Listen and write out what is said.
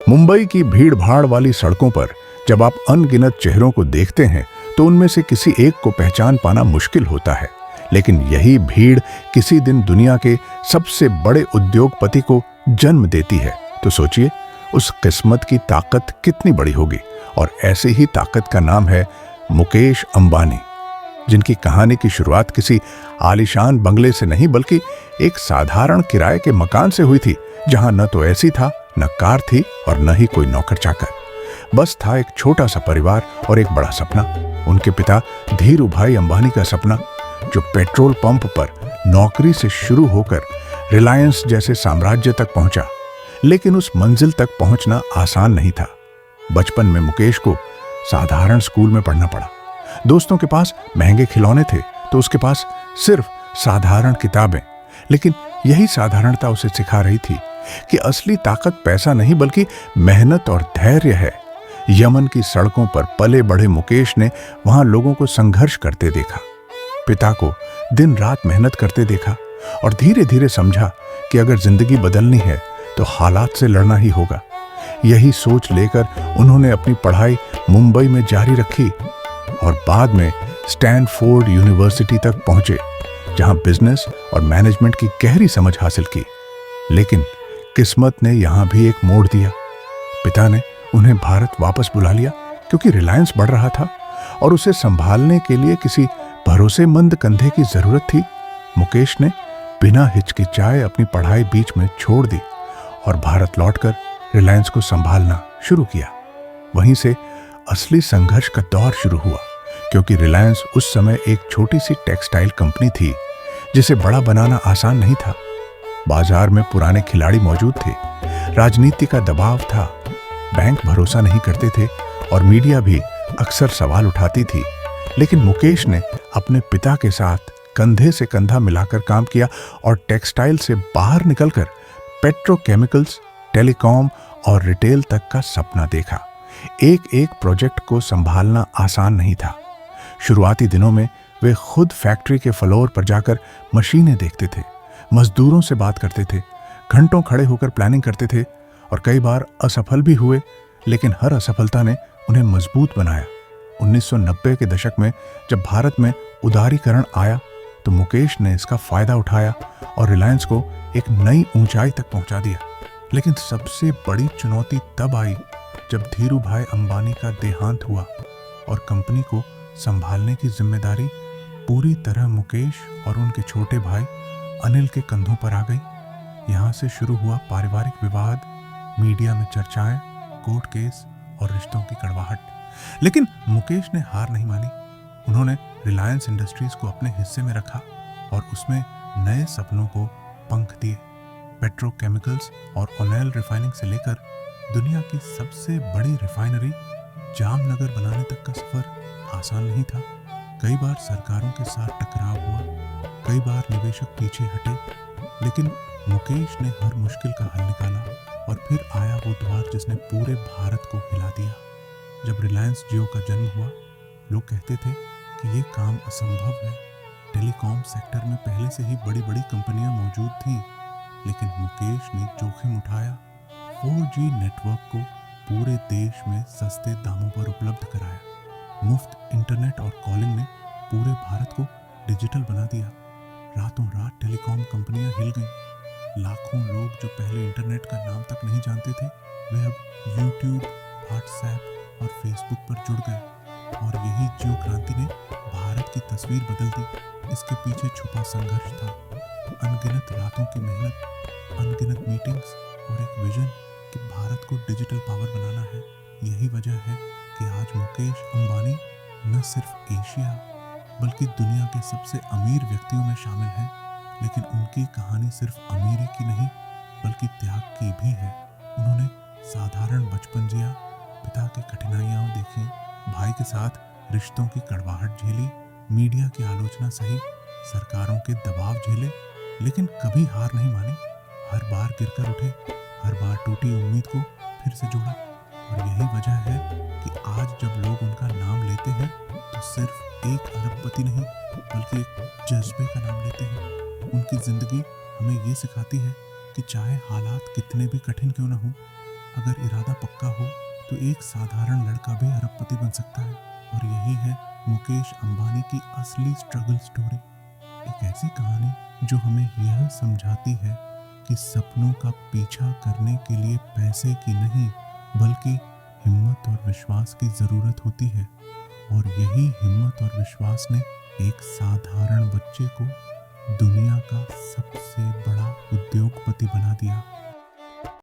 मुंबई की भीड़-भाड़ वाली सड़कों पर जब आप अनगिनत चेहरों को देखते हैं तो उनमें से किसी एक को पहचान पाना मुश्किल होता है। लेकिन यही भीड़ किसी दिन दुनिया के सबसे बड़े उद्योगपति को जन्म देती है। तो सोचिए उस किस्मत की ताकत कितनी बड़ी होगी। और ऐसी ही ताकत का नाम है मुकेश अंबानी, जिनकी कहानी की शुरुआत किसी आलीशान बंगले से नहीं बल्कि एक साधारण किराए के मकान से हुई थी, जहां न तो ऐसी था, न कार थी और न ही कोई नौकर चाकर। बस था एक छोटा सा परिवार और एक बड़ा सपना। उनके पिता धीरू भाई अंबानी का सपना, जो पेट्रोल पंप पर नौकरी से शुरू होकर रिलायंस जैसे साम्राज्य तक पहुंचा। लेकिन उस मंजिल तक पहुंचना आसान नहीं था। बचपन में मुकेश को साधारण स्कूल में पढ़ना पड़ा। दोस्तों के पास महंगे खिलौने थे तो उसके पास सिर्फ साधारण किताबें। लेकिन यही साधारणता उसे सिखा रही थी कि असली ताकत पैसा नहीं बल्कि मेहनत और धैर्य है। यमन की सड़कों पर पले बढ़े मुकेश ने वहां लोगों को संघर्ष करते देखा, पिता को दिन रात मेहनत करते देखा और धीरे धीरे समझा कि अगर जिंदगी बदलनी है तो हालात से लड़ना ही होगा। यही सोच लेकर उन्होंने अपनी पढ़ाई मुंबई में जारी रखी और बाद में स्टैनफोर्ड यूनिवर्सिटी तक पहुंचे, जहां बिजनेस और मैनेजमेंट की गहरी समझ हासिल की। लेकिन किस्मत ने यहां भी एक मोड़ दिया। पिता ने उन्हें भारत वापस बुला लिया क्योंकि रिलायंस बढ़ रहा था और उसे संभालने के लिए किसी भरोसेमंद कंधे की जरूरत थी। मुकेश ने बिना हिचकिचाए अपनी पढ़ाई बीच में छोड़ दी और भारत लौटकर रिलायंस को संभालना शुरू किया। वहीं से असली संघर्ष का दौर शुरू हुआ, क्योंकि रिलायंस उस समय एक छोटी सी टेक्सटाइल कंपनी थी जिसे बड़ा बनाना आसान नहीं था। बाजार में पुराने खिलाड़ी मौजूद थे, राजनीति का दबाव था, बैंक भरोसा नहीं करते थे और मीडिया भी अक्सर सवाल उठाती थी। लेकिन मुकेश ने अपने पिता के साथ कंधे से कंधा मिलाकर काम किया और टेक्सटाइल से बाहर निकलकर पेट्रोकेमिकल्स, टेलीकॉम और रिटेल तक का सपना देखा। एक एक प्रोजेक्ट को संभालना आसान नहीं था। शुरुआती दिनों में वे खुद फैक्ट्री के फ्लोर पर जाकर मशीनें देखते थे, मजदूरों से बात करते थे, घंटों खड़े होकर प्लानिंग करते थे और कई बार असफल भी हुए। लेकिन हर असफलता ने उन्हें मजबूत बनाया। 1990 के दशक में जब भारत में उदारीकरण आया तो मुकेश ने इसका फायदा उठाया और रिलायंस को एक नई ऊंचाई तक पहुंचा दिया। लेकिन सबसे बड़ी चुनौती तब आई जब धीरू भाई अंबानी का देहांत हुआ और कंपनी को संभालने की जिम्मेदारी पूरी तरह मुकेश और उनके छोटे भाई अनिल के कंधों पर आ गई। यहां से शुरू हुआ पारिवारिक विवाद, मीडिया में चर्चाएं, कोर्ट केस और रिश्तों की कड़वाहट। लेकिन मुकेश ने हार नहीं मानी। उन्होंने रिलायंस इंडस्ट्रीज को अपने हिस्से में रखा और उसमें नए सपनों को पंख दिए। पेट्रोकेमिकल्स और ओनेल रिफाइनिंग से लेकर दुनिया की सबसे बड़ी रिफाइनरी जामनगर बनाने तक का सफर आसान नहीं था। कई बार सरकारों के साथ टकराव हुआ, कई बार निवेशक पीछे हटे, लेकिन मुकेश ने हर मुश्किल का हल निकाला और फिर आया वो द्वार जिसने पूरे भारत को हिला दिया। जब रिलायंस जियो का जन्म हुआ, लोग कहते थे कि ये काम असंभव है। टेलीकॉम सेक्टर में पहले से ही बड़ी बड़ी कंपनियां मौजूद थीं, लेकिन मुकेश ने जोखिम उठाया। 4G नेटवर्क को पूरे देश में सस्ते दामों पर उपलब्ध कराया। मुफ्त इंटरनेट और कॉलिंग ने पूरे भारत को डिजिटल बना दिया। रातों रात टेलीकॉम कंपनियां हिल गईं। लाखों लोग जो पहले इंटरनेट का नाम तक नहीं जानते थे, वे अब यूट्यूब, व्हाट्सएप और फेसबुक पर जुड़ गए। और यही जियो क्रांति ने भारत की तस्वीर बदल दी। इसके पीछे छुपा संघर्ष था, अनगिनत रातों की मेहनत, अनगिनत मीटिंग्स और एक विजन कि भारत को डिजिटल पावर बनाना है। यही वजह है कि आज मुकेश अंबानी न सिर्फ एशिया बल्कि दुनिया के सबसे अमीर व्यक्तियों में शामिल हैं। लेकिन उनकी कहानी सिर्फ अमीरी की नहीं बल्कि त्याग की भी है। उन्होंने साधारण बचपन जिया, पिता की कठिनाइयां देखी, भाई के साथ रिश्तों की कड़वाहट झेली, मीडिया की आलोचना सही, सरकारों के दबाव झेले, लेकिन कभी हार नहीं मानी। हर बार गिरकर उठे, हर बार टूटी उम्मीद को फिर से जोड़ा। और यही वजह है कि आज जब लोग उनका नाम लेते हैं तो सिर्फ एक अरबपति नहीं बल्कि एक जज्बे का नाम लेते हैं। उनकी जिंदगी हमें ये सिखाती है कि चाहे हालात कितने भी कठिन क्यों न हो, अगर इरादा पक्का हो तो एक साधारण लड़का भी अरबपति बन सकता है। और यही है मुकेश अंबानी की असली स्ट्रगल स्टोरी। एक ऐसी कहानी जो हमें यह समझाती है कि सपनों का पीछा करने के लिए पैसे की नहीं बल्कि हिम्मत और विश्वास की ज़रूरत होती है। और यही हिम्मत और विश्वास ने एक साधारण बच्चे को दुनिया का सबसे बड़ा उद्योगपति बना दिया।